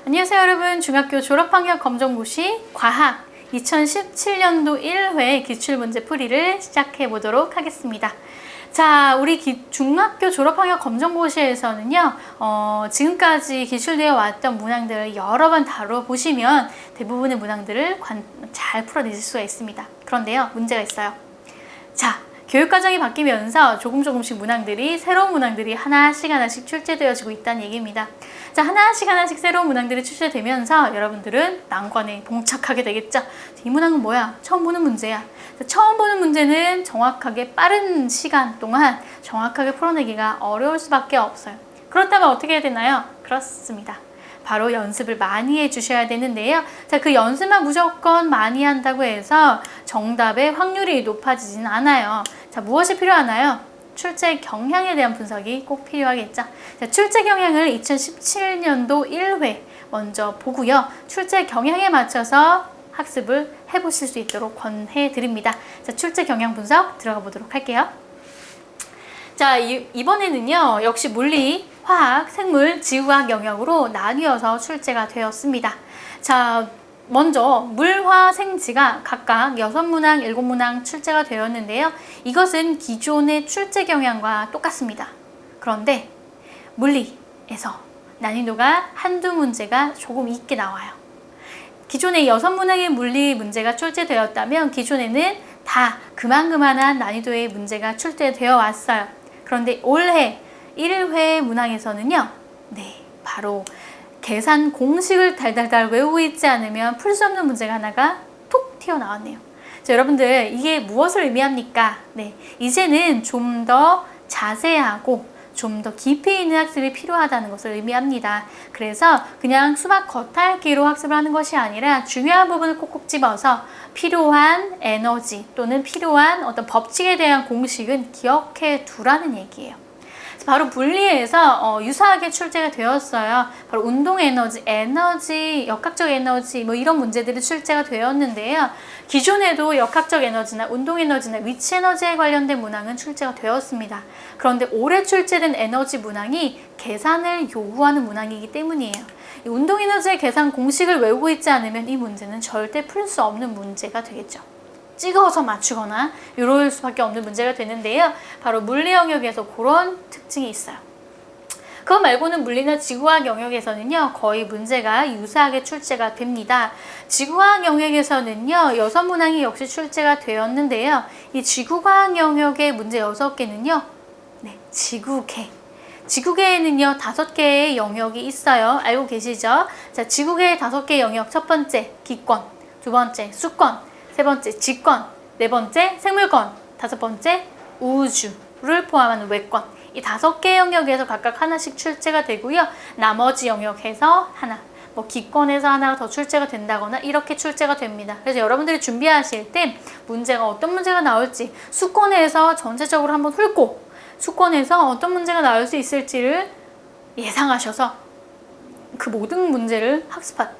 안녕하세요 여러분. 중학교 졸업학력 검정고시 과학 2017년도 1회 기출문제 풀이를 시작해 보도록 하겠습니다. 자, 우리 중학교 졸업학력 검정고시에서는요 지금까지 기출되어 왔던 문항들을 여러 번 다뤄보시면 대부분의 문항들을 잘 풀어내실 수가 있습니다. 그런데요, 문제가 있어요. 자, 교육과정이 바뀌면서 조금씩 새로운 문항들이 하나씩 출제되어지고 있다는 얘기입니다. 자, 하나씩 새로운 문항들이 출제되면서 여러분들은 난관에 봉착하게 되겠죠. 이 문항은 뭐야? 처음 보는 문제야. 처음 보는 문제는 정확하게 빠른 시간 동안 정확하게 풀어내기가 어려울 수밖에 없어요. 그렇다면 어떻게 해야 되나요? 그렇습니다. 바로 연습을 많이 해주셔야 되는데요. 자, 그 연습만 무조건 많이 한다고 해서 정답의 확률이 높아지진 않아요. 자, 무엇이 필요하나요? 출제 경향에 대한 분석이 꼭 필요하겠죠. 자, 출제 경향을 2017년도 1회 먼저 보고요. 출제 경향에 맞춰서 학습을 해보실 수 있도록 권해 드립니다. 자, 출제 경향 분석 들어가 보도록 할게요. 자, 이번에는요, 역시 물리, 화학, 생물, 지구과학 영역으로 나뉘어서 출제가 되었습니다. 자, 먼저 물, 화, 생지가 각각 6문항, 7문항 출제가 되었는데요. 이것은 기존의 출제 경향과 똑같습니다. 그런데 물리에서 난이도가 한두 문제가 조금 있게 나와요. 기존에 6문항의 물리 문제가 출제되었다면 기존에는 다 그만한 난이도의 문제가 출제되어 왔어요. 그런데 올해 1회 문항에서는요, 바로 계산 공식을 달달달 외우고 있지 않으면 풀 수 없는 문제가 하나가 톡 튀어나왔네요. 자, 여러분들, 이게 무엇을 의미합니까? 이제는 좀 더 자세하고 좀 더 깊이 있는 학습이 필요하다는 것을 의미합니다. 그래서 그냥 수학 겉핥기로 학습을 하는 것이 아니라 중요한 부분을 꼭꼭 집어서 필요한 에너지 또는 필요한 어떤 법칙에 대한 공식은 기억해 두라는 얘기예요. 바로 물리에서 유사하게 출제가 되었어요. 바로 운동 에너지, 역학적 에너지 이런 문제들이 출제가 되었는데요. 기존에도 역학적 에너지나 운동 에너지나 위치 에너지에 관련된 문항은 출제가 되었습니다. 그런데 올해 출제된 에너지 문항이 계산을 요구하는 문항이기 때문이에요. 이 운동 에너지의 계산 공식을 외우고 있지 않으면 이 문제는 절대 풀 수 없는 문제가 되겠죠. 찍어서 맞추거나 이럴 수밖에 없는 문제가 되는데요. 바로 물리 영역에서 그런 특징이 있어요. 그거 말고는 물리나 지구과학 영역에서는요, 거의 문제가 유사하게 출제가 됩니다. 지구과학 영역에서는요, 6문항이 역시 출제가 되었는데요. 이 지구과학 영역의 문제 6개는요, 지구계. 지구계에는요, 5개의 영역이 있어요. 알고 계시죠? 자, 지구계의 5개의 영역. 첫 번째, 기권. 두 번째, 수권. 세 번째, 지권. 네 번째, 생물권. 다섯 번째, 우주를 포함하는 외권. 이 5개 영역에서 각각 하나씩 출제가 되고요. 나머지 영역에서 하나, 기권에서 하나가 더 출제가 된다거나 이렇게 출제가 됩니다. 그래서 여러분들이 준비하실 때 어떤 문제가 나올지 수권에서 전체적으로 한번 훑고 수권에서 어떤 문제가 나올 수 있을지를 예상하셔서 그 모든 문제를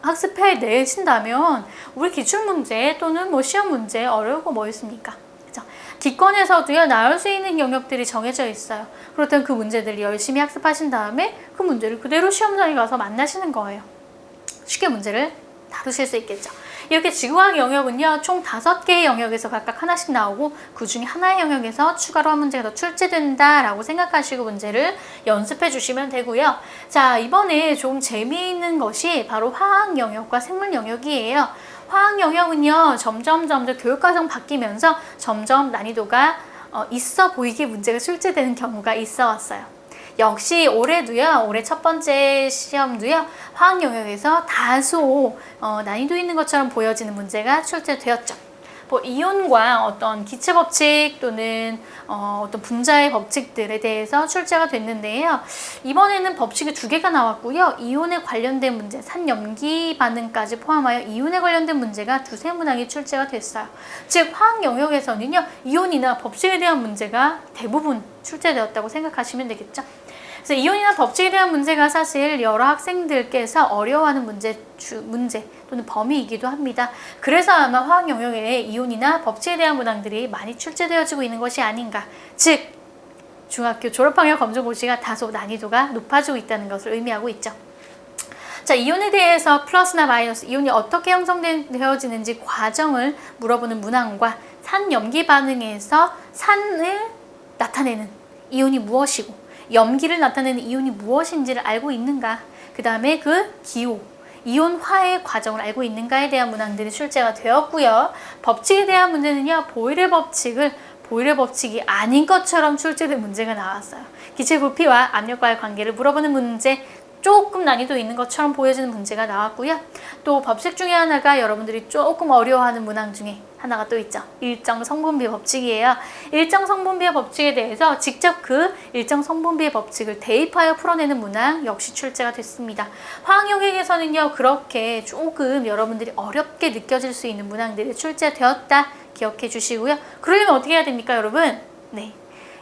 학습해 내신다면 우리 기출문제 또는 시험 문제 어려운 거 뭐 있습니까? 그죠? 기권에서도요, 나올 수 있는 영역들이 정해져 있어요. 그렇다면 그 문제들을 열심히 학습하신 다음에 그 문제를 그대로 시험장에 가서 만나시는 거예요. 쉽게 문제를 다루실 수 있겠죠. 이렇게 지구과학 영역은요, 총 5개의 영역에서 각각 하나씩 나오고 그 중에 하나의 영역에서 추가로 한 문제가 더 출제된다라고 생각하시고 문제를 연습해 주시면 되고요. 자, 이번에 좀 재미있는 것이 바로 화학 영역과 생물 영역이에요. 화학 영역은요, 점점 교육과정 바뀌면서 점점 난이도가 있어 보이게 문제가 출제되는 경우가 있어 왔어요. 역시 올해도요, 올해 첫 번째 시험도요, 화학 영역에서 다소 난이도 있는 것처럼 보여지는 문제가 출제되었죠. 이온과 어떤 기체 법칙 또는 어떤 분자의 법칙들에 대해서 출제가 됐는데요. 이번에는 법칙이 2개가 나왔고요. 이온에 관련된 문제, 산염기 반응까지 포함하여 이온에 관련된 문제가 2~3문항이 출제가 됐어요. 즉, 화학 영역에서는요, 이온이나 법칙에 대한 문제가 대부분 출제되었다고 생각하시면 되겠죠. 그래서 이온이나 법칙에 대한 문제가 사실 여러 학생들께서 어려워하는 문제 또는 범위이기도 합니다. 그래서 아마 화학 영역에 이온이나 법칙에 대한 문항들이 많이 출제되어지고 있는 것이 아닌가. 즉, 중학교 졸업학력 검정고시가 다소 난이도가 높아지고 있다는 것을 의미하고 있죠. 자, 이온에 대해서 플러스나 마이너스, 이온이 어떻게 형성되어지는지 과정을 물어보는 문항과 산염기 반응에서 산을 나타내는 이온이 무엇이고 염기를 나타내는 이온이 무엇인지를 알고 있는가, 그 다음에 그 기호, 이온화의 과정을 알고 있는가에 대한 문항들이 출제가 되었고요. 법칙에 대한 문제는요, 보일의 법칙이 아닌 것처럼 출제된 문제가 나왔어요. 기체 부피와 압력과의 관계를 물어보는 문제, 조금 난이도 있는 것처럼 보여지는 문제가 나왔고요. 또 법칙 중에 하나가 여러분들이 조금 어려워하는 문항 중에 하나가 또 있죠. 일정 성분비 법칙이에요. 일정 성분비의 법칙에 대해서 직접 그 일정 성분비의 법칙을 대입하여 풀어내는 문항 역시 출제가 됐습니다. 화학용액에서는요, 그렇게 조금 여러분들이 어렵게 느껴질 수 있는 문항들이 출제되었다 기억해 주시고요. 그러려면 어떻게 해야 됩니까, 여러분? 네,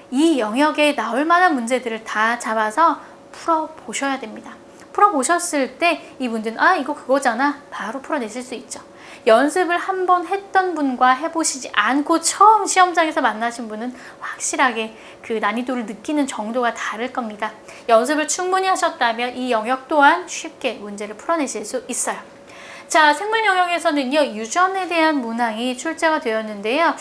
이 영역에 나올 만한 문제들을 다 잡아서 풀어보셔야 됩니다. 풀어보셨을 때 이 문제는 이거 그거잖아, 바로 풀어내실 수 있죠. 연습을 한번 했던 분과 해보시지 않고 처음 시험장에서 만나신 분은 확실하게 그 난이도를 느끼는 정도가 다를 겁니다. 연습을 충분히 하셨다면 이 영역 또한 쉽게 문제를 풀어내실 수 있어요. 자, 생물 영역에서는요, 유전에 대한 문항이 출제가 되었는데요.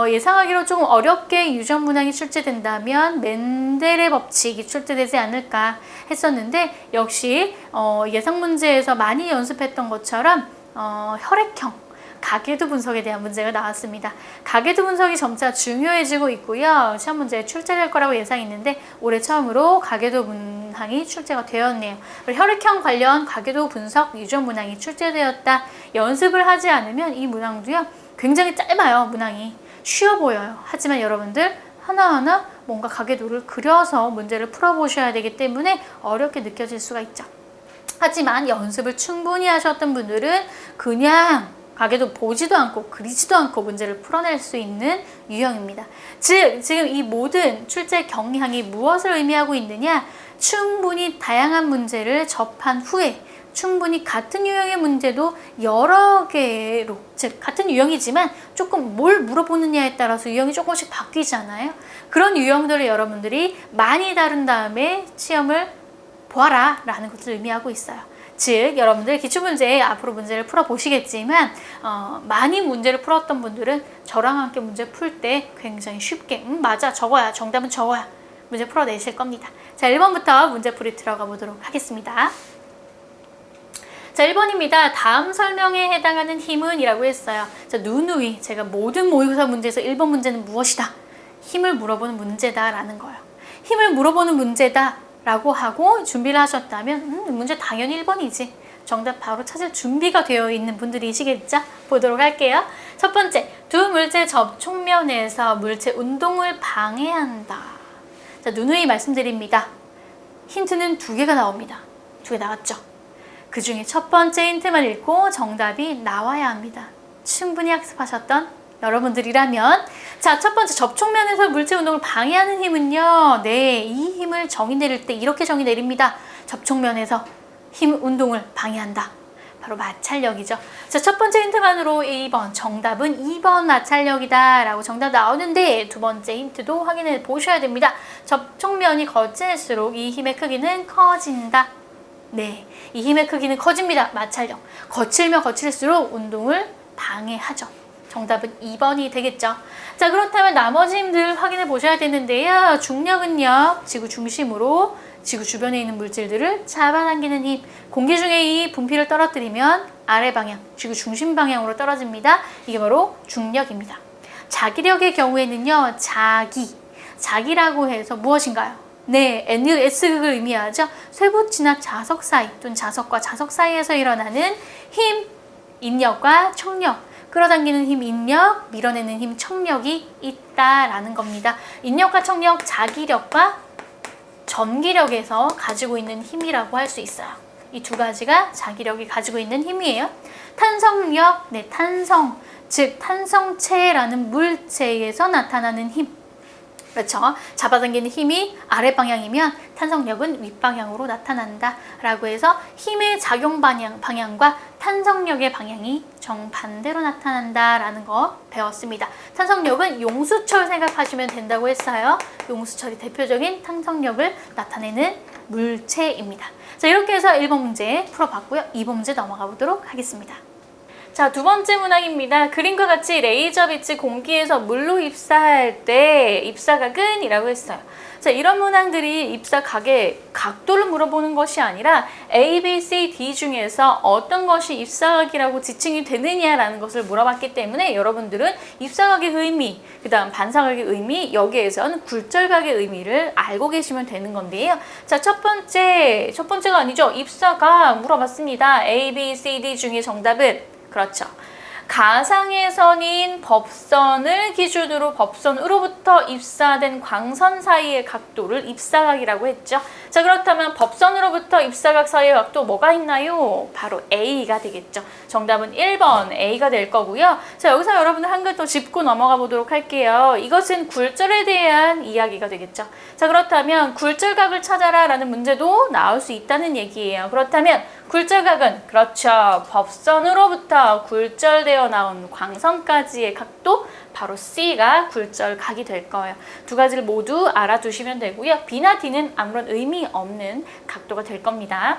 예상하기로 조금 어렵게 유전 문항이 출제된다면 멘델의 법칙이 출제되지 않을까 했었는데, 역시 예상 문제에서 많이 연습했던 것처럼 혈액형 가계도 분석에 대한 문제가 나왔습니다. 가계도 분석이 점차 중요해지고 있고요. 시험 문제에 출제될 거라고 예상했는데 올해 처음으로 가계도 문항이 출제가 되었네요. 혈액형 관련 가계도 분석 유전 문항이 출제되었다. 연습을 하지 않으면 이 문항도요, 굉장히 짧아요. 문항이 쉬워 보여요. 하지만 여러분들 하나하나 뭔가 가계도를 그려서 문제를 풀어보셔야 되기 때문에 어렵게 느껴질 수가 있죠. 하지만 연습을 충분히 하셨던 분들은 그냥 가계도 보지도 않고 그리지도 않고 문제를 풀어낼 수 있는 유형입니다. 즉, 지금 이 모든 출제 경향이 무엇을 의미하고 있느냐? 충분히 다양한 문제를 접한 후에 충분히 같은 유형의 문제도 여러 개로, 즉 같은 유형이지만 조금 뭘 물어보느냐에 따라서 유형이 조금씩 바뀌잖아요. 그런 유형들을 여러분들이 많이 다룬 다음에 시험을 보아라 라는 것을 의미하고 있어요. 즉, 여러분들 기출문제 앞으로 문제를 풀어보시겠지만 많이 문제를 풀었던 분들은 저랑 함께 문제 풀 때 굉장히 쉽게 맞아, 저거야, 정답은 저거야 문제 풀어내실 겁니다. 자, 1번부터 문제풀이 들어가 보도록 하겠습니다. 자, 1번입니다. 다음 설명에 해당하는 힘은? 이라고 했어요. 자, 누누이 제가 모든 모의고사 문제에서 1번 문제는 무엇이다? 힘을 물어보는 문제다 라는 거예요. 힘을 물어보는 문제다 라고 하고 준비를 하셨다면 문제 당연히 1번이지. 정답 바로 찾을 준비가 되어 있는 분들이시겠죠? 보도록 할게요. 첫 번째, 두 물체 접촉면에서 물체 운동을 방해한다. 자, 누누이 말씀드립니다. 힌트는 2개가 나옵니다. 2개 나왔죠? 그 중에 첫 번째 힌트만 읽고 정답이 나와야 합니다. 충분히 학습하셨던 여러분들이라면, 자, 첫 번째 접촉면에서 물체 운동을 방해하는 힘은요, 네, 이 힘을 정의 내릴 때 이렇게 정의 내립니다. 접촉면에서 힘 운동을 방해한다. 바로 마찰력이죠. 자, 첫 번째 힌트만으로 2번, 정답은 2번 마찰력이다 라고 정답 나오는데, 두 번째 힌트도 확인해 보셔야 됩니다. 접촉면이 거칠수록 이 힘의 크기는 커진다. 네, 이 힘의 크기는 커집니다. 마찰력. 거칠면 거칠수록 운동을 방해하죠. 정답은 2번이 되겠죠. 자, 그렇다면 나머지 힘들 확인해 보셔야 되는데요. 중력은요, 지구 중심으로 지구 주변에 있는 물질들을 잡아당기는 힘. 공기 중에 이 분필을 떨어뜨리면 아래 방향, 지구 중심 방향으로 떨어집니다. 이게 바로 중력입니다. 자기력의 경우에는요, 자기라고 해서 무엇인가요? 네, S극을 의미하죠. 쇄부 진압 자석 사이 또는 자석과 자석 사이에서 일어나는 힘, 인력과 척력. 끌어당기는 힘 인력, 밀어내는 힘 척력이 있다라는 겁니다. 인력과 척력, 자기력과 전기력에서 가지고 있는 힘이라고 할 수 있어요. 이 두 가지가 자기력이 가지고 있는 힘이에요. 탄성력, 네, 탄성, 즉 탄성체라는 물체에서 나타나는 힘. 그렇죠. 잡아당기는 힘이 아래 방향이면 탄성력은 윗방향으로 나타난다 라고 해서 힘의 작용 방향과 탄성력의 방향이 정반대로 나타난다 라는 거 배웠습니다. 탄성력은 용수철 생각하시면 된다고 했어요. 용수철이 대표적인 탄성력을 나타내는 물체입니다. 자, 이렇게 해서 1번 문제 풀어봤고요. 2번 문제 넘어가 보도록 하겠습니다. 자, 두 번째 문항입니다. 그림과 같이 레이저 빛이 공기에서 물로 입사할 때 입사각은? 이라고 했어요. 자, 이런 문항들이 입사각의 각도를 물어보는 것이 아니라 A, B, C, D 중에서 어떤 것이 입사각이라고 지칭이 되느냐라는 것을 물어봤기 때문에 여러분들은 입사각의 의미, 그 다음 반사각의 의미, 여기에선 굴절각의 의미를 알고 계시면 되는 건데요. 자, 첫 번째가 아니죠. 입사각 물어봤습니다. A, B, C, D 중에 정답은 그렇죠. 가상의 선인 법선을 기준으로 법선으로부터 입사된 광선 사이의 각도를 입사각이라고 했죠. 자, 그렇다면 법선으로부터 입사각 사이의 각도 뭐가 있나요? 바로 A가 되겠죠. 정답은 1번 A가 될 거고요. 자, 여기서 여러분들 한글 더 짚고 넘어가 보도록 할게요. 이것은 굴절에 대한 이야기가 되겠죠. 자, 그렇다면 굴절각을 찾아라 라는 문제도 나올 수 있다는 얘기예요. 그렇다면 굴절각은 그렇죠. 법선으로부터 굴절되어 나온 광선까지의 각도 바로 C가 굴절각이 될 거예요. 두 가지를 모두 알아두시면 되고요. B나 D는 아무런 의미 없는 각도가 될 겁니다.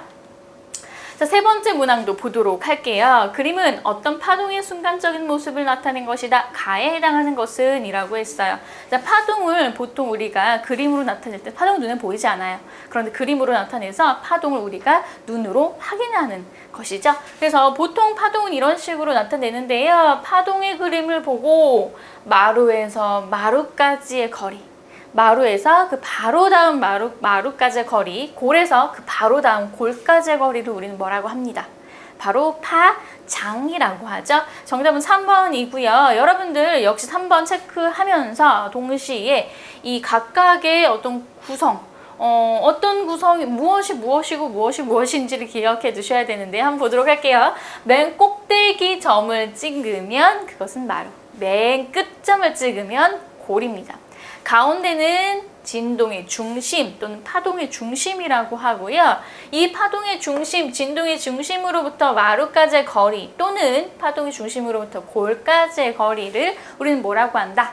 자, 세 번째 문항도 보도록 할게요. 그림은 어떤 파동의 순간적인 모습을 나타낸 것이다. 가에 해당하는 것은? 이라고 했어요. 자, 파동을 보통 우리가 그림으로 나타낼 때 파동은 눈에 보이지 않아요. 그런데 그림으로 나타내서 파동을 우리가 눈으로 확인하는 것이죠. 그래서 보통 파동은 이런 식으로 나타내는데요. 파동의 그림을 보고 마루에서 마루까지의 거리, 마루에서 그 바로 다음 마루까지의 거리, 골에서 그 바로 다음 골까지의 거리를 우리는 뭐라고 합니다. 바로 파장이라고 하죠. 정답은 3번이고요. 여러분들 역시 3번 체크하면서 동시에 이 각각의 어떤 구성, 어떤 구성이 무엇이 무엇이고 무엇이 무엇인지를 기억해 두셔야 되는데 한번 보도록 할게요. 맨 꼭대기 점을 찍으면 그것은 마루, 맨 끝점을 찍으면 골입니다. 가운데는 진동의 중심 또는 파동의 중심이라고 하고요. 이 파동의 중심, 진동의 중심으로부터 마루까지의 거리 또는 파동의 중심으로부터 골까지의 거리를 우리는 뭐라고 한다?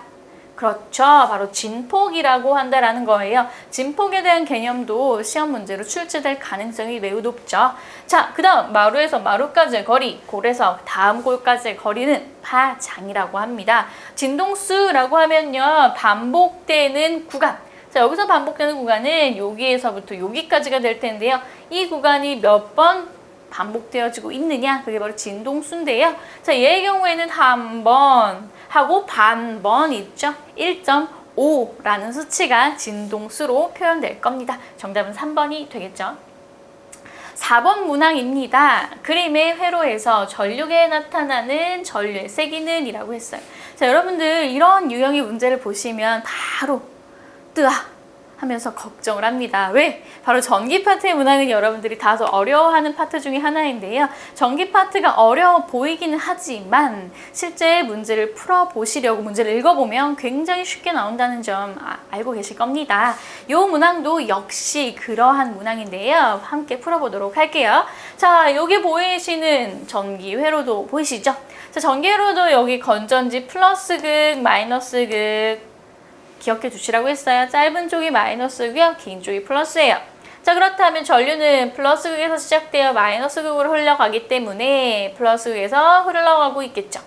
그렇죠. 바로 진폭이라고 한다라는 거예요. 진폭에 대한 개념도 시험 문제로 출제될 가능성이 매우 높죠. 자, 그 다음 마루에서 마루까지의 거리, 골에서 다음 골까지의 거리는 파장이라고 합니다. 진동수라고 하면요. 반복되는 구간. 자, 여기서 반복되는 구간은 여기에서부터 여기까지가 될 텐데요. 이 구간이 몇 번 반복되어지고 있느냐? 그게 바로 진동수인데요. 자, 얘의 경우에는 한 번 하고 반번 있죠. 1.5라는 수치가 진동수로 표현될 겁니다. 정답은 3번이 되겠죠. 4번 문항입니다. 그림의 회로에서 전류계에 나타나는 전류의 세기는? 이라고 했어요. 자, 여러분들 이런 유형의 문제를 보시면 바로 뜨아 하면서 걱정을 합니다. 왜? 바로 전기 파트의 문항은 여러분들이 다소 어려워하는 파트 중에 하나인데요. 전기 파트가 어려워 보이기는 하지만 실제 문제를 풀어보시려고 문제를 읽어보면 굉장히 쉽게 나온다는 점 알고 계실 겁니다. 이 문항도 역시 그러한 문항인데요. 함께 풀어보도록 할게요. 자, 여기 보이시는 전기 회로도 보이시죠? 자, 전기 회로도 여기 건전지 플러스극, 마이너스극 기억해 두시라고 했어요. 짧은 쪽이 마이너스고요. 긴 쪽이 플러스예요. 자, 그렇다면 전류는 플러스극에서 시작되어 마이너스극으로 흘러가기 때문에 플러스극에서 흘러가고 있겠죠.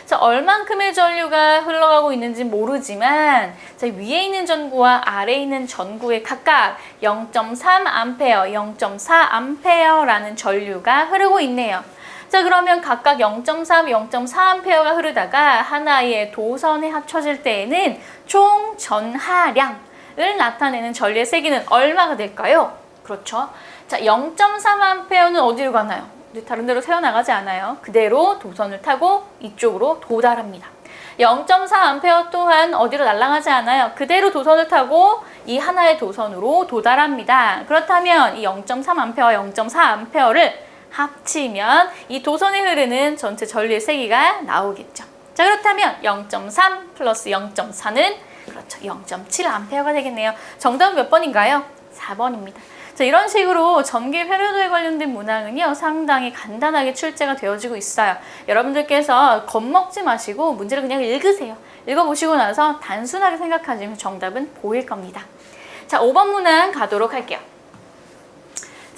자, 얼만큼의 전류가 흘러가고 있는지 모르지만 자, 위에 있는 전구와 아래에 있는 전구에 각각 0.3A, 0.4A라는 전류가 흐르고 있네요. 자, 그러면 각각 0.3, 0.4A가 흐르다가 하나의 도선에 합쳐질 때에는 총 전하량을 나타내는 전류의 세기는 얼마가 될까요? 그렇죠. 자, 0.3A는 어디로 가나요? 다른 데로 새어나가지 않아요. 그대로 도선을 타고 이쪽으로 도달합니다. 0.4A 또한 어디로 날아가지 않아요. 그대로 도선을 타고 이 하나의 도선으로 도달합니다. 그렇다면 이 0.3A와 0.4A를 합치면 이 도선에 흐르는 전체 전류의 세기가 나오겠죠. 자, 그렇다면 0.3 플러스 0.4는 그렇죠. 0.7A가 되겠네요. 정답은 몇 번인가요? 4번입니다. 자, 이런 식으로 전기 회로도에 관련된 문항은요. 상당히 간단하게 출제가 되어지고 있어요. 여러분들께서 겁먹지 마시고 문제를 그냥 읽으세요. 읽어보시고 나서 단순하게 생각하시면 정답은 보일 겁니다. 자, 5번 문항 가도록 할게요.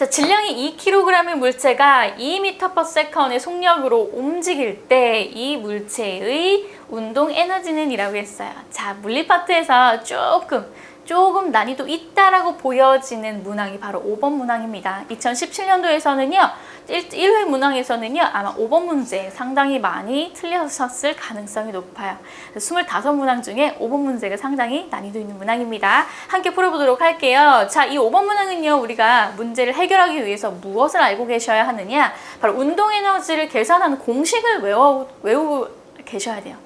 자, 질량이 2kg의 물체가 2m/s의 속력으로 움직일 때 이 물체의 운동 에너지는 이라고 했어요. 자, 물리 파트에서 조금 난이도 있다라고 보여지는 문항이 바로 5번 문항입니다. 2017년도에서는요, 1회 문항에서는요, 아마 5번 문제 상당히 많이 틀렸었을 가능성이 높아요. 25문항 중에 5번 문제가 상당히 난이도 있는 문항입니다. 함께 풀어보도록 할게요. 자, 이 5번 문항은요, 우리가 문제를 해결하기 위해서 무엇을 알고 계셔야 하느냐? 바로 운동 에너지를 계산하는 공식을 외우고 계셔야 돼요.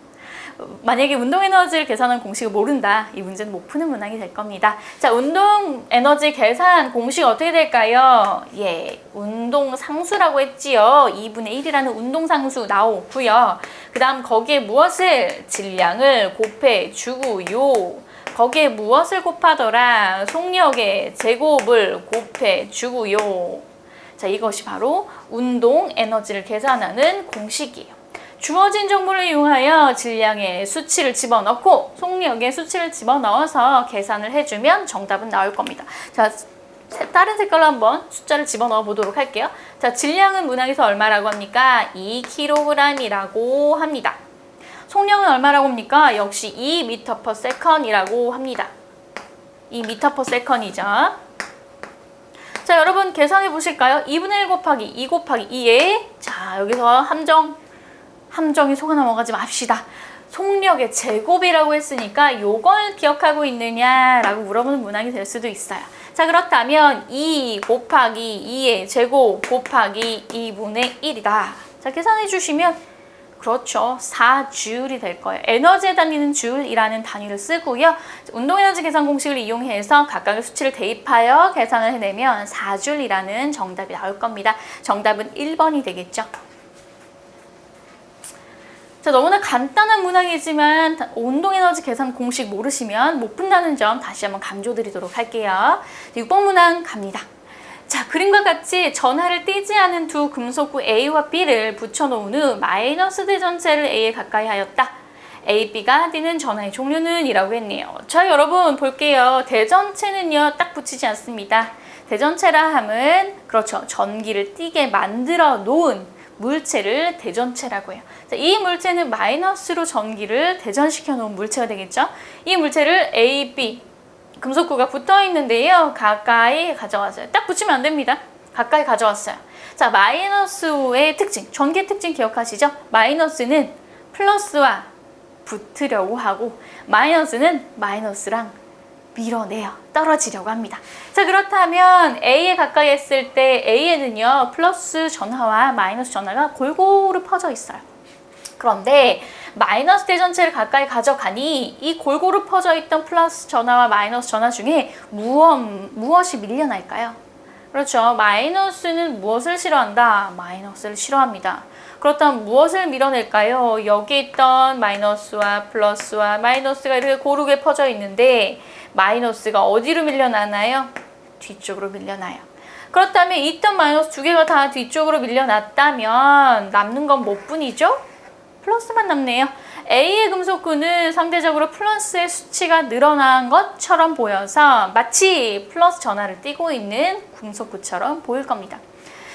만약에 운동 에너지를 계산하는 공식을 모른다, 이 문제는 못 푸는 문항이 될 겁니다. 자, 운동 에너지 계산 공식 어떻게 될까요? 예, 운동 상수라고 했지요. 2분의 1이라는 운동 상수 나오고요. 그 다음 거기에 무엇을? 질량을 곱해 주고요. 거기에 무엇을 곱하더라? 속력의 제곱을 곱해 주고요. 자, 이것이 바로 운동 에너지를 계산하는 공식이에요. 주어진 정보를 이용하여 질량의 수치를 집어넣고 속력의 수치를 집어넣어서 계산을 해주면 정답은 나올 겁니다. 자, 다른 색깔로 한번 숫자를 집어넣어 보도록 할게요. 자, 질량은 문항에서 얼마라고 합니까? 2kg이라고 합니다. 속력은 얼마라고 합니까? 역시 2m/s이라고 합니다. 2m/s이죠. 자, 여러분 계산해 보실까요? 2분의 1 곱하기 2 곱하기 2에 자, 여기서 함정이 속아 넘어가지 맙시다. 속력의 제곱이라고 했으니까 요걸 기억하고 있느냐라고 물어보는 문항이 될 수도 있어요. 자, 그렇다면 2 곱하기 2의 제곱 곱하기 2분의 1이다. 자, 계산해 주시면 그렇죠. 4줄이 될 거예요. 에너지에 달리는 줄이라는 단위를 쓰고요. 운동에너지 계산 공식을 이용해서 각각의 수치를 대입하여 계산을 해내면 4줄이라는 정답이 나올 겁니다. 정답은 1번이 되겠죠. 자, 너무나 간단한 문항이지만 운동에너지 계산 공식 모르시면 못 푼다는 점 다시 한번 강조드리도록 할게요. 6번 문항 갑니다. 자, 그림과 같이 전하를 띄지 않은 두 금속구 A와 B를 붙여놓은 후 마이너스 대전체를 A에 가까이 하였다. A, B가 띄는 전하의 종류는 이라고 했네요. 자, 여러분 볼게요. 대전체는요, 딱 붙이지 않습니다. 대전체라 함은 그렇죠. 전기를 띄게 만들어 놓은 물체를 대전체라고 해요. 자, 이 물체는 마이너스로 전기를 대전시켜 놓은 물체가 되겠죠. 이 물체를 A, B 금속구가 붙어 있는데요. 가까이 가져왔어요. 딱 붙이면 안 됩니다. 가까이 가져왔어요. 자, 마이너스의 특징, 전기의 특징 기억하시죠? 마이너스는 플러스와 붙으려고 하고 마이너스는 마이너스랑 밀어내요. 떨어지려고 합니다. 자, 그렇다면 A에 가까이 했을 때 A에는요, 플러스 전하와 마이너스 전하가 골고루 퍼져 있어요. 그런데 마이너스 대전체를 가까이 가져가니 이 골고루 퍼져 있던 플러스 전하와 마이너스 전하 중에 무엇이 밀려날까요? 그렇죠. 마이너스는 무엇을 싫어한다? 마이너스를 싫어합니다. 그렇다면 무엇을 밀어낼까요? 여기 있던 마이너스와 플러스와 마이너스가 이렇게 고르게 퍼져 있는데 마이너스가 어디로 밀려나나요? 뒤쪽으로 밀려나요. 그렇다면 있던 마이너스 두 개가 다 뒤쪽으로 밀려났다면 남는 건 뭐뿐이죠? 플러스만 남네요. A의 금속구는 상대적으로 플러스의 수치가 늘어난 것처럼 보여서 마치 플러스 전하를 띠고 있는 금속구처럼 보일 겁니다.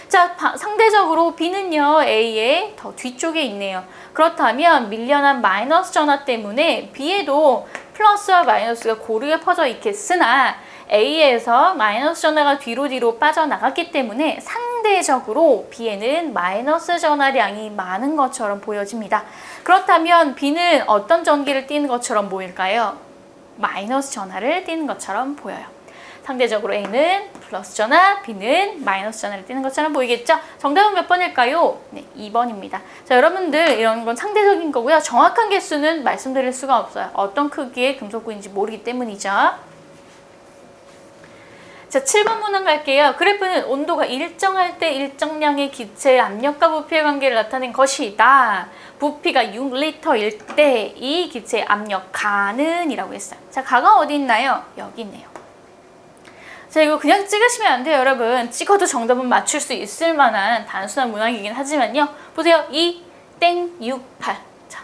자, 상대적으로 B는요, A의 더 뒤쪽에 있네요. 그렇다면 밀려난 마이너스 전하 때문에 B에도 플러스와 마이너스가 고르게 퍼져 있겠으나 A에서 마이너스 전하가 뒤로 빠져나갔기 때문에 상대적으로 B에는 마이너스 전하량이 많은 것처럼 보여집니다. 그렇다면 B는 어떤 전기를 띠는 것처럼 보일까요? 마이너스 전하를 띠는 것처럼 보여요. 상대적으로 A는 플러스 전하, B는 마이너스 전하를 띠는 것처럼 보이겠죠? 정답은 몇 번일까요? 네, 2번입니다. 자, 여러분들 이런 건 상대적인 거고요. 정확한 개수는 말씀드릴 수가 없어요. 어떤 크기의 금속구인지 모르기 때문이죠. 자, 7번 문항 갈게요. 그래프는 온도가 일정할 때 일정량의 기체의 압력과 부피의 관계를 나타낸 것이다. 부피가 6L일 때 이 기체의 압력 가는 이라고 했어요. 자, 가가 어디 있나요? 여기 있네요. 자, 이거 그냥 찍으시면 안 돼요, 여러분. 찍어도 정답은 맞출 수 있을 만한 단순한 문항이긴 하지만요. 보세요. 2, 땡, 6, 8. 자,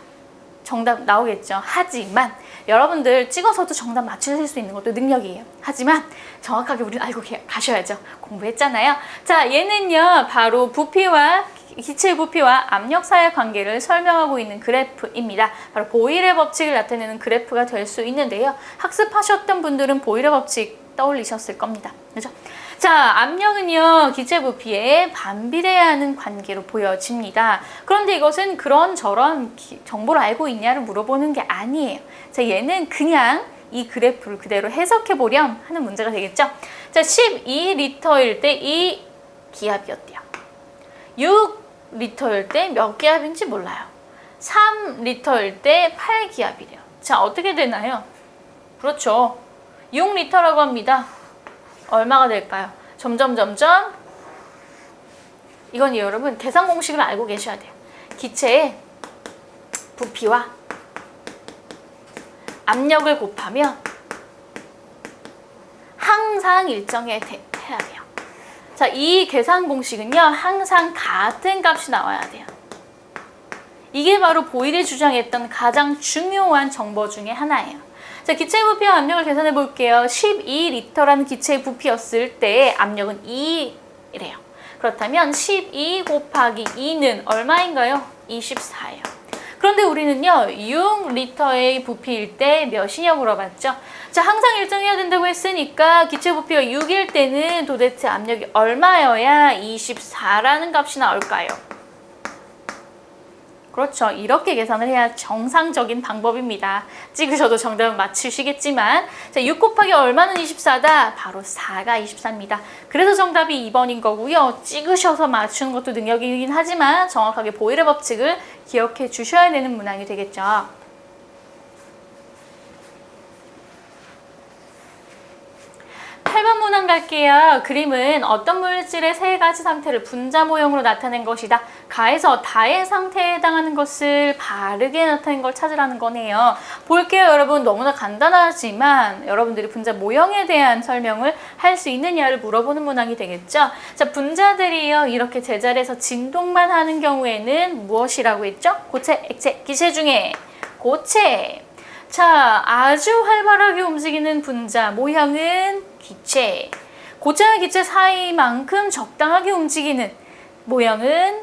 정답 나오겠죠. 하지만 여러분들 찍어서도 정답 맞추실 수 있는 것도 능력이에요. 하지만 정확하게 우리는 알고 가셔야죠. 공부했잖아요. 자, 얘는요 바로 부피와 기체의 부피와 압력 사이의 관계를 설명하고 있는 그래프입니다. 바로 보일의 법칙을 나타내는 그래프가 될 수 있는데요. 학습하셨던 분들은 보일의 법칙 떠올리셨을 겁니다. 그죠? 자, 압력은요 기체 부피에 반비례하는 관계로 보여집니다. 그런데 이것은 그런저런 정보를 알고 있냐를 물어보는 게 아니에요. 자, 얘는 그냥 이 그래프를 그대로 해석해 보렴 하는 문제가 되겠죠. 자, 12리터일 때 이 기압이었대요. 6리터일 때 몇 기압인지 몰라요. 3리터일 때 8기압이래요. 자, 어떻게 되나요? 그렇죠. 6리터라고 합니다. 얼마가 될까요? 점점 이건 여러분 계산 공식을 알고 계셔야 돼요. 기체의 부피와 압력을 곱하면 항상 일정에 해야 돼요. 자, 이 계산 공식은요 항상 같은 값이 나와야 돼요. 이게 바로 보일이 주장했던 가장 중요한 정보 중에 하나예요. 자, 기체의 부피와 압력을 계산해 볼게요. 12리터라는 기체의 부피였을 때 압력은 2래요. 그렇다면 12 곱하기 2는 얼마인가요? 24예요. 그런데 우리는요 6리터의 부피일 때 몇이냐고 물어봤죠. 자, 항상 일정해야 된다고 했으니까 기체 부피가 6일 때는 도대체 압력이 얼마여야 24라는 값이 나올까요? 그렇죠. 이렇게 계산을 해야 정상적인 방법입니다. 찍으셔도 정답은 맞추시겠지만, 자, 6 곱하기 얼마는 24다? 바로 4가 24입니다. 그래서 정답이 2번인 거고요. 찍으셔서 맞추는 것도 능력이긴 하지만 정확하게 보일의 법칙을 기억해 주셔야 되는 문항이 되겠죠. 8번 문항 갈게요. 그림은 어떤 물질의 세 가지 상태를 분자 모형으로 나타낸 것이다. 가에서 다의 상태에 해당하는 것을 바르게 나타낸 걸 찾으라는 거네요. 볼게요, 여러분. 너무나 간단하지만 여러분들이 분자 모형에 대한 설명을 할 수 있느냐를 물어보는 문항이 되겠죠. 자, 분자들이요 이렇게 제자리에서 진동만 하는 경우에는 무엇이라고 했죠? 고체, 액체, 기체 중에 고체. 자, 아주 활발하게 움직이는 분자 모형은 기체. 고체와 기체 사이만큼 적당하게 움직이는 모형은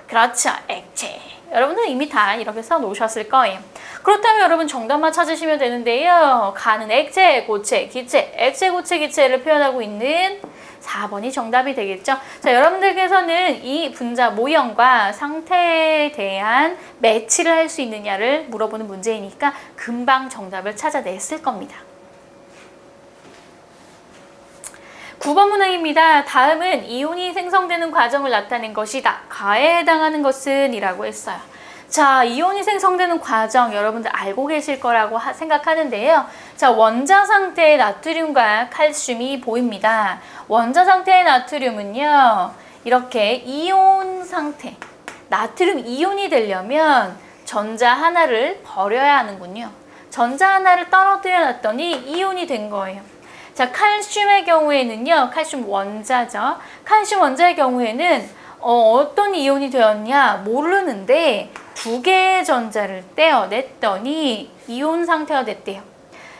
그렇죠, 액체. 여러분들 이미 다 이렇게 써놓으셨을 거예요. 그렇다면 여러분 정답만 찾으시면 되는데요. 가는 액체, 고체, 기체, 액체, 고체, 기체를 표현하고 있는 4번이 정답이 되겠죠. 자, 여러분들께서는 이 분자 모형과 상태에 대한 매치를 할 수 있느냐를 물어보는 문제이니까 금방 정답을 찾아냈을 겁니다. 9번 문항입니다. 다음은 이온이 생성되는 과정을 나타낸 것이다. 가에 해당하는 것은 이라고 했어요. 자, 이온이 생성되는 과정 여러분들 알고 계실 거라고 생각하는데요. 자, 원자 상태의 나트륨과 칼슘이 보입니다. 원자 상태의 나트륨은요, 이렇게 이온 상태, 나트륨 이온이 되려면 전자 하나를 버려야 하는군요. 전자 하나를 떨어뜨려 놨더니 이온이 된 거예요. 자, 칼슘의 경우에는요, 칼슘 원자죠. 칼슘 원자의 경우에는 어떤 이온이 되었냐 모르는데 두 개의 전자를 떼어냈더니 이온 상태가 됐대요.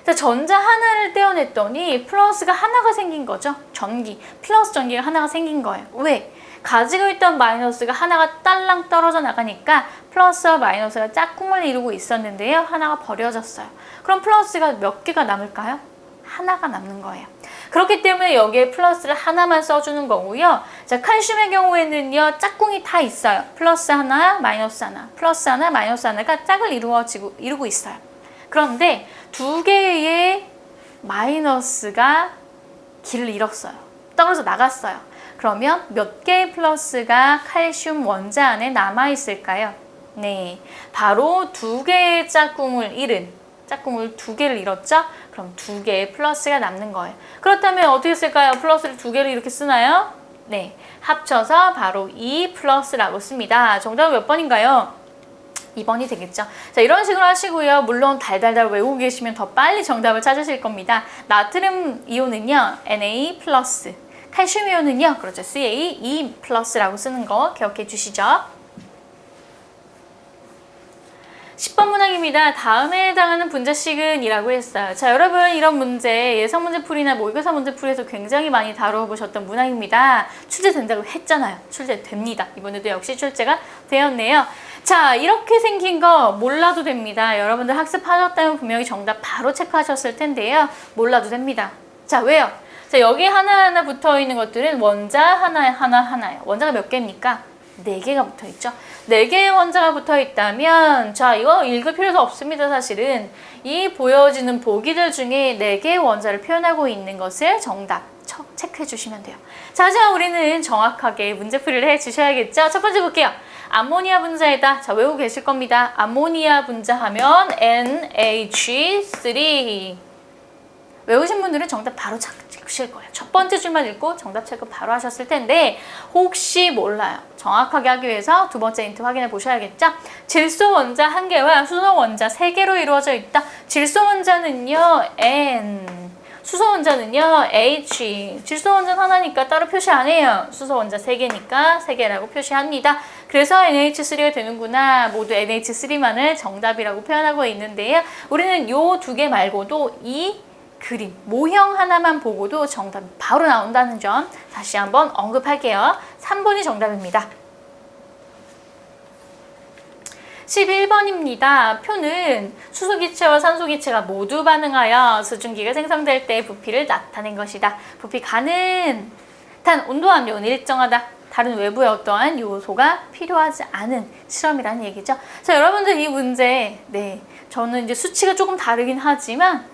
자, 전자 하나를 떼어냈더니 플러스가 하나가 생긴 거죠. 전기, 플러스 전기가 하나가 생긴 거예요. 왜? 가지고 있던 마이너스가 하나가 딸랑 떨어져 나가니까 플러스와 마이너스가 짝꿍을 이루고 있었는데요. 하나가 버려졌어요. 그럼 플러스가 몇 개가 남을까요? 하나가 남는 거예요. 그렇기 때문에 여기에 플러스를 하나만 써주는 거고요. 자, 칼슘의 경우에는요, 짝꿍이 다 있어요. 플러스 하나, 마이너스 하나, 플러스 하나, 마이너스 하나가 짝을 이루고 있어요. 그런데 두 개의 마이너스가 길을 잃었어요. 떨어져 나갔어요. 그러면 몇 개의 플러스가 칼슘 원자 안에 남아있을까요? 네, 바로 두 개의 짝꿍을 두 개를 잃었죠? 그럼 두 개의 플러스가 남는 거예요. 그렇다면 어떻게 쓸까요? 플러스를 두 개를 이렇게 쓰나요? 네, 합쳐서 바로 2 플러스라고 씁니다. 정답은 몇 번인가요? 2번이 되겠죠. 자, 이런 식으로 하시고요. 물론 달달달 외우고 계시면 더 빨리 정답을 찾으실 겁니다. 나트륨 이온은요, Na 플러스, 칼슘 이온은요, 그렇죠, Ca 2 플러스라고 쓰는 거 기억해 주시죠. 10번 문항입니다. 다음에 해당하는 분자식은 이라고 했어요. 자, 여러분 이런 문제 예상 문제 풀이나 모의고사 문제 풀이에서 굉장히 많이 다뤄보셨던 문항입니다. 출제된다고 했잖아요. 출제됩니다. 이번에도 역시 출제가 되었네요. 자, 이렇게 생긴 거 몰라도 됩니다. 여러분들 학습하셨다면 분명히 정답 바로 체크하셨을 텐데요. 몰라도 됩니다. 자, 왜요? 자, 여기 하나하나 붙어있는 것들은 원자 하나예요. 원자가 몇 개입니까? 4개가 붙어있죠. 4개의 원자가 붙어있다면 자, 이거 읽을 필요도 없습니다. 사실은 이 보여지는 보기들 중에 4개의 원자를 표현하고 있는 것을 정답 체크해 주시면 돼요. 자, 하지만 우리는 정확하게 문제풀이를 해 주셔야겠죠. 첫 번째 볼게요. 암모니아 분자에다 자, 외우고 계실 겁니다. 암모니아 분자 하면 NH3. 외우신 분들은 정답 바로 찾으실 거예요. 첫 번째 줄만 읽고 정답 체크 바로 하셨을 텐데 혹시 몰라요. 정확하게 하기 위해서 두 번째 힌트 확인해 보셔야겠죠. 질소 원자 1개와 수소 원자 3개로 이루어져 있다. 질소 원자는요 N, 수소 원자는요 H. 질소 원자는 하나니까 따로 표시 안 해요. 수소 원자 3개니까 3개라고 표시합니다. 그래서 NH3가 되는구나. 모두 NH3만을 정답이라고 표현하고 있는데요. 우리는 요 2개 말고도 이 그림, 모형 하나만 보고도 정답이 바로 나온다는 점 다시 한번 언급할게요. 3번이 정답입니다. 11번입니다. 표는 수소기체와 산소기체가 모두 반응하여 수증기가 생성될 때 부피를 나타낸 것이다. 부피가는 단 온도압력은 일정하다. 다른 외부의 어떠한 요소가 필요하지 않은 실험이라는 얘기죠. 자, 여러분들 이 문제, 저는 이제 수치가 조금 다르긴 하지만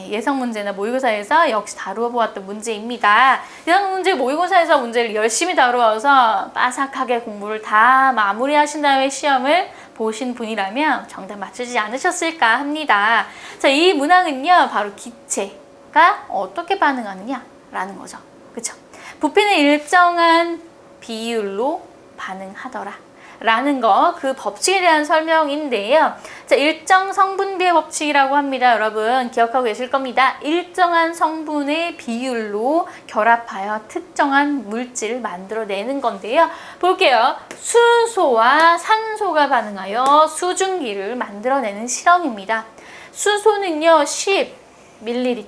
예상 문제나 모의고사에서 역시 다루어 보았던 문제입니다. 예상 문제, 모의고사에서 문제를 열심히 다루어서 빠삭하게 공부를 다 마무리하신 다음에 시험을 보신 분이라면 정답 맞추지 않으셨을까 합니다. 자, 이 문항은요, 바로 기체가 어떻게 반응하느냐라는 거죠. 그쵸? 부피는 일정한 비율로 반응하더라. 라는 거, 그 법칙에 대한 설명인데요. 자, 일정 성분비의 법칙이라고 합니다. 여러분 기억하고 계실 겁니다. 일정한 성분의 비율로 결합하여 특정한 물질을 만들어내는 건데요. 볼게요. 수소와 산소가 반응하여 수증기를 만들어내는 실험입니다. 수소는요 10ml,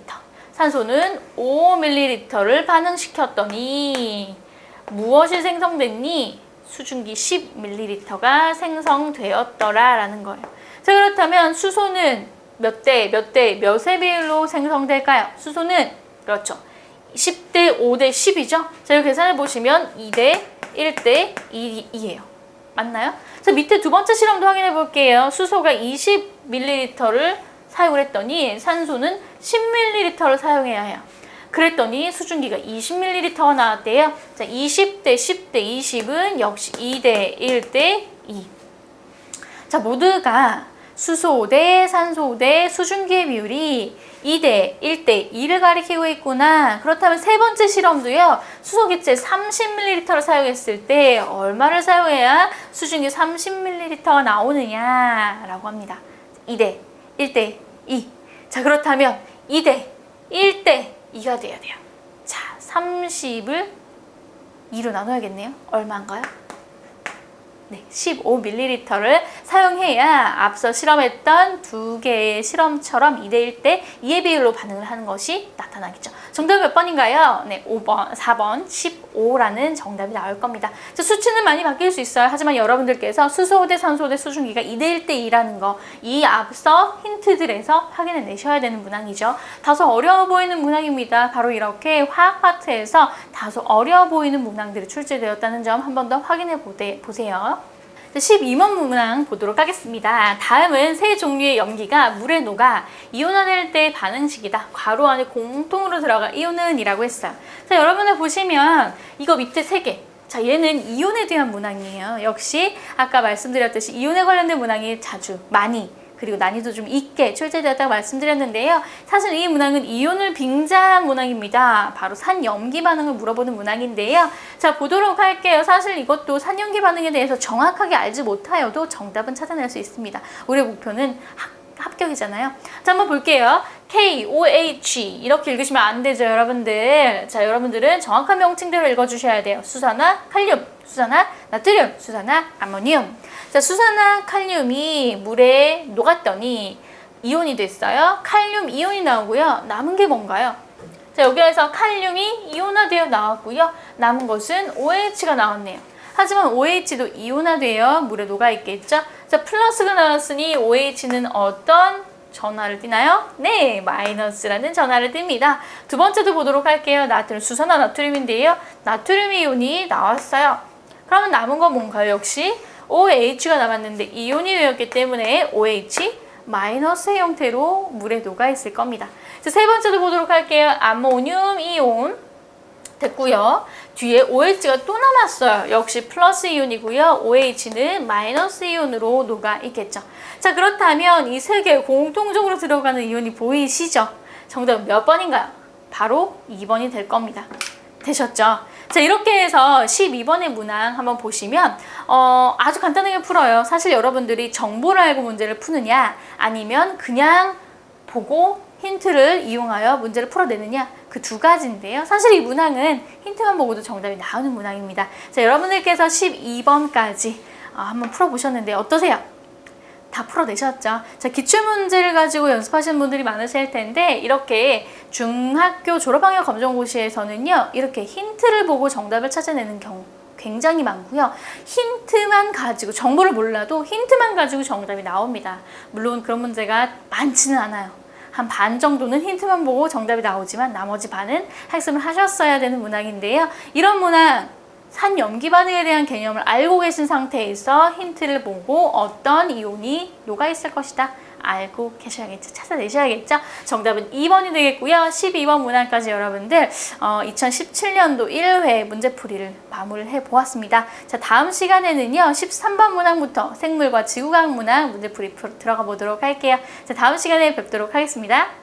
산소는 5ml를 반응시켰더니 무엇이 생성됐니? 수증기 10ml가 생성되었더라 라는 거예요. 자, 그렇다면 수소는 몇의 비율로 생성될까요? 수소는 그렇죠. 10대 5대 10이죠. 자, 이 계산해 보시면 2대 1대 2예요. 맞나요? 자, 밑에 두 번째 실험도 확인해 볼게요. 수소가 20ml를 사용을 했더니 산소는 10ml를 사용해야 해요. 그랬더니 수증기가 20ml가 나왔대요. 자, 20대 10대 20은 역시 2대 1대 2. 자, 모두가 수소 대 산소 대 수증기의 비율이 2대 1대 2를 가리키고 있구나. 그렇다면 세 번째 실험도요. 수소기체 30ml를 사용했을 때 얼마를 사용해야 수증기 30ml가 나오느냐라고 합니다. 2대 1대 2. 자, 그렇다면 2대 1대 2가 돼야 돼요. 자, 30을 2로 나눠야겠네요. 얼마인가요? 15ml를 사용해야 앞서 실험했던 두 개의 실험처럼 2대 1대 2의 비율로 반응을 하는 것이 나타나겠죠. 정답 몇 번인가요? 5번, 4번, 15라는 정답이 나올 겁니다. 자, 수치는 많이 바뀔 수 있어요. 하지만 여러분들께서 수소 대 산소 대 수증기가 2대 1대 2라는 거, 이 앞서 힌트들에서 확인해 내셔야 되는 문항이죠. 다소 어려워 보이는 문항입니다. 바로 이렇게 화학 파트에서 다소 어려워 보이는 문항들이 출제되었다는 점 한 번 더 확인해 보세요. 12번 문항 보도록 하겠습니다. 다음은 세 종류의 염기가 물에 녹아 이온화될 때의 반응식이다. 괄호 안에 공통으로 들어가 이온은 이라고 했어요. 자, 여러분들 보시면 이거 밑에 세 개. 자, 얘는 이온에 대한 문항이에요. 역시 아까 말씀드렸듯이 이온에 관련된 문항이 자주 많이 그리고 난이도 좀 있게 출제되었다고 말씀드렸는데요. 사실 이 문항은 이온을 빙자한 문항입니다. 바로 산염기 반응을 물어보는 문항인데요. 자, 보도록 할게요. 사실 이것도 산염기 반응에 대해서 정확하게 알지 못하여도 정답은 찾아낼 수 있습니다. 우리의 목표는 합격이잖아요. 자, 한번 볼게요. KOH 이렇게 읽으시면 안 되죠, 여러분들. 자, 여러분들은 정확한 명칭대로 읽어주셔야 돼요. 수산화 칼륨, 수산화 나트륨, 수산화 아모늄. 자, 수산화 칼륨이 물에 녹았더니 이온이 됐어요. 칼륨 이온이 나오고요. 남은 게 뭔가요? 자, 여기에서 칼륨이 이온화되어 나왔고요. 남은 것은 OH가 나왔네요. 하지만 OH도 이온화되어 물에 녹아있겠죠? 자, 플러스가 나왔으니 OH는 어떤 전하를 띠나요? 네, 마이너스라는 전하를 띱니다. 두 번째도 보도록 할게요. 나트륨, 수산화 나트륨인데요. 나트륨 이온이 나왔어요. 그러면 남은 건 뭔가요? 역시 OH가 남았는데 이온이 되었기 때문에 OH 마이너스의 형태로 물에 녹아있을 겁니다. 자, 세 번째도 보도록 할게요. 아모늄 이온 됐고요. 뒤에 OH가 또 남았어요. 역시 플러스 이온이고요. OH는 마이너스 이온으로 녹아있겠죠. 자, 그렇다면 이 세 개 공통적으로 들어가는 이온이 보이시죠? 정답은 몇 번인가요? 바로 2번이 될 겁니다. 되셨죠? 자, 이렇게 해서 12번의 문항 한번 보시면 아주 간단하게 풀어요. 사실 여러분들이 정보를 알고 문제를 푸느냐 아니면 그냥 보고 힌트를 이용하여 문제를 풀어내느냐 그 두 가지인데요. 사실 이 문항은 힌트만 보고도 정답이 나오는 문항입니다. 자, 여러분들께서 12번까지 한번 풀어보셨는데 어떠세요? 다 풀어내셨죠? 자, 기출문제를 가지고 연습하시는 분들이 많으실 텐데 이렇게 중학교 졸업학력 검정고시에서는요. 이렇게 힌트를 보고 정답을 찾아내는 경우 굉장히 많고요. 힌트만 가지고 정보를 몰라도 힌트만 가지고 정답이 나옵니다. 물론 그런 문제가 많지는 않아요. 한 반 정도는 힌트만 보고 정답이 나오지만 나머지 반은 학습을 하셨어야 되는 문항인데요. 이런 문항 산염기 반응에 대한 개념을 알고 계신 상태에서 힌트를 보고 어떤 이온이 녹아있을 것이다 알고 계셔야겠죠. 찾아내셔야겠죠. 정답은 2번이 되겠고요. 12번 문항까지 여러분들 2017년도 1회 문제풀이를 마무리를 해보았습니다. 자, 다음 시간에는요. 13번 문항부터 생물과 지구과학 문항 문제풀이 들어가 보도록 할게요. 자, 다음 시간에 뵙도록 하겠습니다.